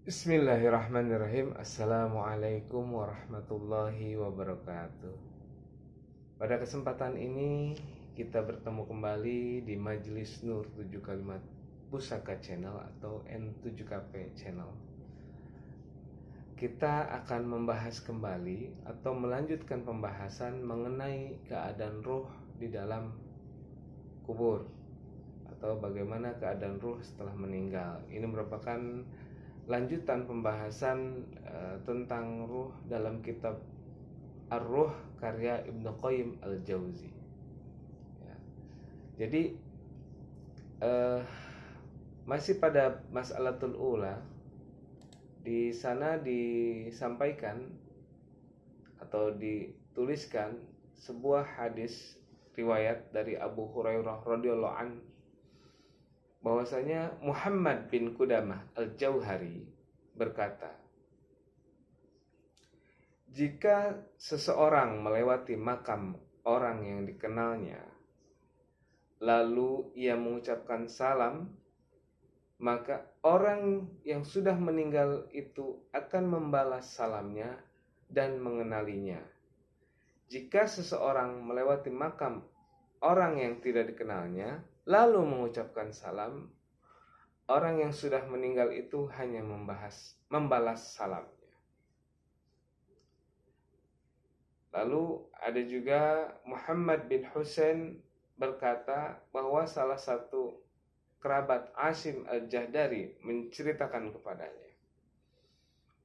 Bismillahirrahmanirrahim. Assalamualaikum warahmatullahi wabarakatuh. Pada kesempatan ini kita bertemu kembali di Majelis Nur 7 Kalimat Pusaka Channel atau N7KP Channel. Kita akan membahas kembali atau melanjutkan pembahasan mengenai keadaan ruh di dalam kubur atau bagaimana keadaan ruh setelah meninggal. Ini merupakan lanjutan pembahasan tentang ruh dalam kitab Ar-Ruh karya Ibnu Qayyim Al-Jauzi. Ya. Jadi masih pada mas'alatul ula, di sana disampaikan atau dituliskan sebuah hadis riwayat dari Abu Hurairah radhiyallahu anhu bahwasanya Muhammad bin Qudamah Al-Jauhari berkata, jika seseorang melewati makam orang yang dikenalnya, lalu ia mengucapkan salam, maka orang yang sudah meninggal itu akan membalas salamnya dan mengenalinya. Jika seseorang melewati makam orang yang tidak dikenalnya, lalu mengucapkan salam, orang yang sudah meninggal itu hanya membalas salamnya. Lalu ada juga Muhammad bin Husain berkata bahwa salah satu kerabat Asim Al-Jahdari menceritakan kepadanya.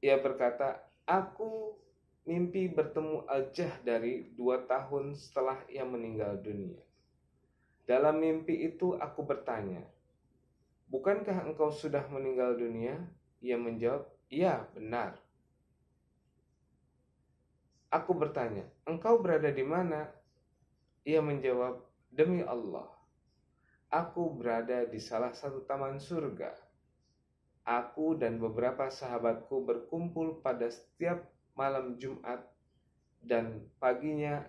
Ia berkata, aku mimpi bertemu Al-Jahdari 2 tahun setelah ia meninggal dunia. Dalam mimpi itu aku bertanya, bukankah engkau sudah meninggal dunia? Ia menjawab, iya benar. Aku bertanya, engkau berada di mana? Ia menjawab, demi Allah, aku berada di salah satu taman surga. Aku dan beberapa sahabatku berkumpul pada setiap malam Jumat dan paginya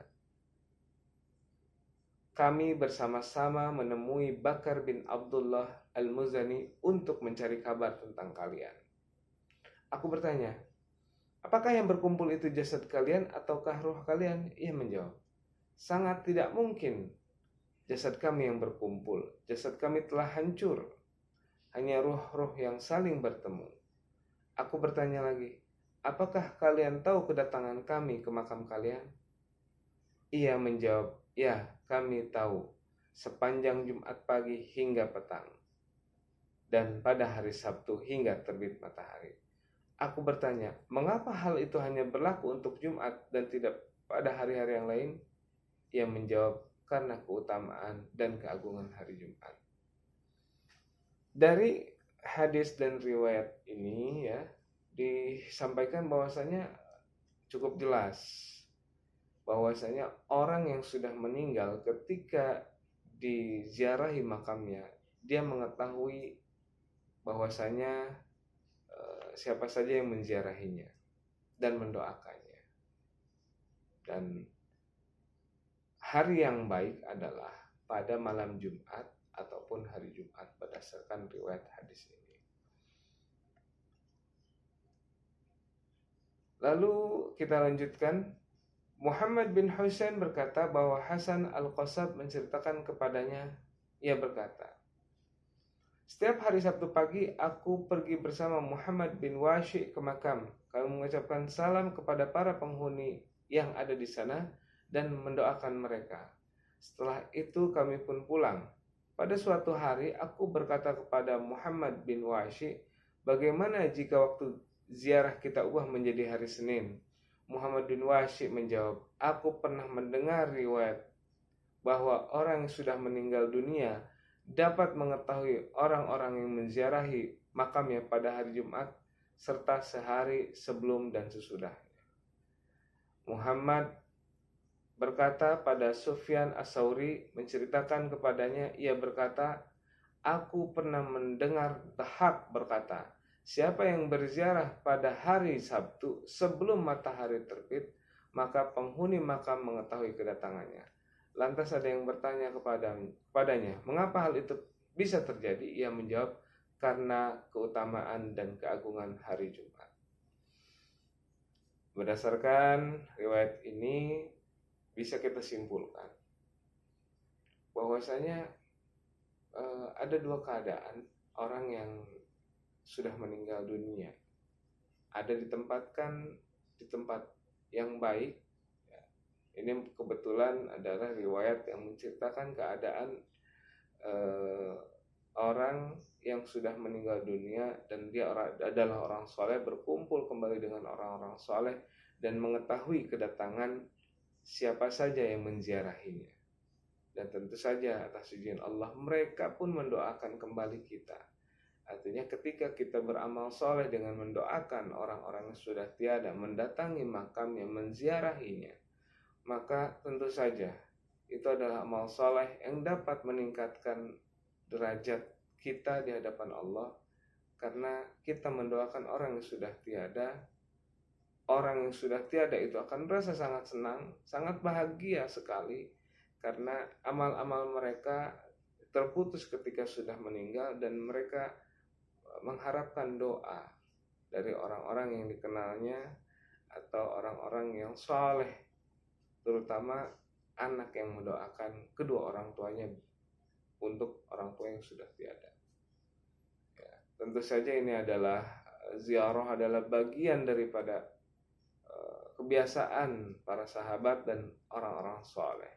kami bersama-sama menemui Bakar bin Abdullah Al-Muzani untuk mencari kabar tentang kalian. Aku bertanya, apakah yang berkumpul itu jasad kalian ataukah ruh kalian? Ia menjawab, sangat tidak mungkin jasad kami yang berkumpul. Jasad kami telah hancur. Hanya ruh-ruh yang saling bertemu. Aku bertanya lagi, apakah kalian tahu kedatangan kami ke makam kalian? Ia menjawab, ya, kami tahu sepanjang Jumat pagi hingga petang dan pada hari Sabtu hingga terbit matahari. Aku bertanya, mengapa hal itu hanya berlaku untuk Jumat dan tidak pada hari-hari yang lain? Ia menjawab, karena keutamaan dan keagungan hari Jumat. Dari hadis dan riwayat ini ya disampaikan bahwasanya cukup jelas bahwasanya orang yang sudah meninggal ketika diziarahi makamnya, dia mengetahui bahwasanya siapa saja yang menziarahinya dan mendoakannya. Dan hari yang baik adalah pada malam Jumat ataupun hari Jumat berdasarkan riwayat hadis ini. Lalu kita lanjutkan. Muhammad bin Husain berkata bahwa Hasan Al-Qasab menceritakan kepadanya, ia berkata, setiap hari Sabtu pagi aku pergi bersama Muhammad bin Washi ke makam. Kami mengucapkan salam kepada para penghuni yang ada di sana dan mendoakan mereka. Setelah itu kami pun pulang. Pada suatu hari aku berkata kepada Muhammad bin Washi, bagaimana jika waktu ziarah kita ubah menjadi hari Senin? Muhammad bin Washi menjawab, aku pernah mendengar riwayat bahwa orang yang sudah meninggal dunia dapat mengetahui orang-orang yang menziarahi makamnya pada hari Jumat serta sehari sebelum dan sesudahnya. Muhammad berkata pada Sufyan As-Sauri menceritakan kepadanya, ia berkata, aku pernah mendengar Dhahak berkata, siapa yang berziarah pada hari Sabtu sebelum matahari terbit, maka penghuni makam mengetahui kedatangannya. Lantas ada yang bertanya kepadanya, mengapa hal itu bisa terjadi? Ia menjawab, karena keutamaan dan keagungan hari Jumat. Berdasarkan riwayat ini bisa kita simpulkan bahwasanya ada dua keadaan orang yang sudah meninggal dunia. Ada ditempatkan di tempat yang baik. Ini kebetulan adalah riwayat yang menceritakan keadaan orang yang sudah meninggal dunia dan dia adalah orang soleh, berkumpul kembali dengan orang-orang soleh dan mengetahui kedatangan siapa saja yang menziarahinya. Dan tentu saja atas izin Allah mereka pun mendoakan kembali kita. Artinya ketika kita beramal soleh dengan mendoakan orang-orang yang sudah tiada, mendatangi makamnya, menziarahinya, maka tentu saja itu adalah amal soleh yang dapat meningkatkan derajat kita di hadapan Allah. Karena kita mendoakan orang yang sudah tiada, orang yang sudah tiada itu akan merasa sangat senang, sangat bahagia sekali. Karena amal-amal mereka terputus ketika sudah meninggal dan mereka mengharapkan doa dari orang-orang yang dikenalnya atau orang-orang yang soleh, terutama anak yang mendoakan kedua orang tuanya untuk orang tua yang sudah tiada. Ya, tentu saja ini adalah ziarah adalah bagian daripada kebiasaan para sahabat dan orang-orang soleh.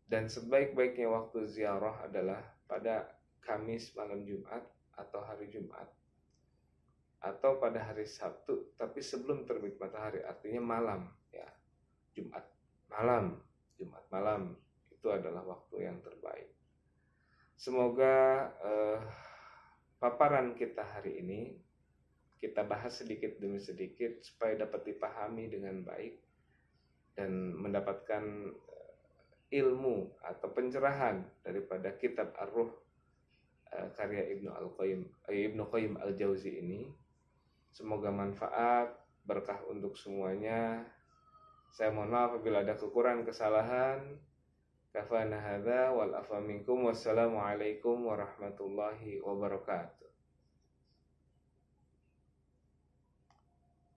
Dan sebaik-baiknya waktu ziarah adalah pada Kamis malam Jumat atau hari Jumat atau pada hari Sabtu, tapi sebelum terbit matahari, artinya malam, ya. Jumat malam itu adalah waktu yang terbaik. Semoga paparan kita hari ini kita bahas sedikit demi sedikit supaya dapat dipahami dengan baik dan mendapatkan ilmu atau pencerahan daripada kitab Ar-Ruh karya Ibnu Qayyim Al-Jauzi ini. Semoga manfaat, berkah untuk semuanya. Saya mohon maaf apabila ada kekurangan kesalahan. Kafana hadza wal afa minkum. Wassalamualaikum warahmatullahi wabarakatuh.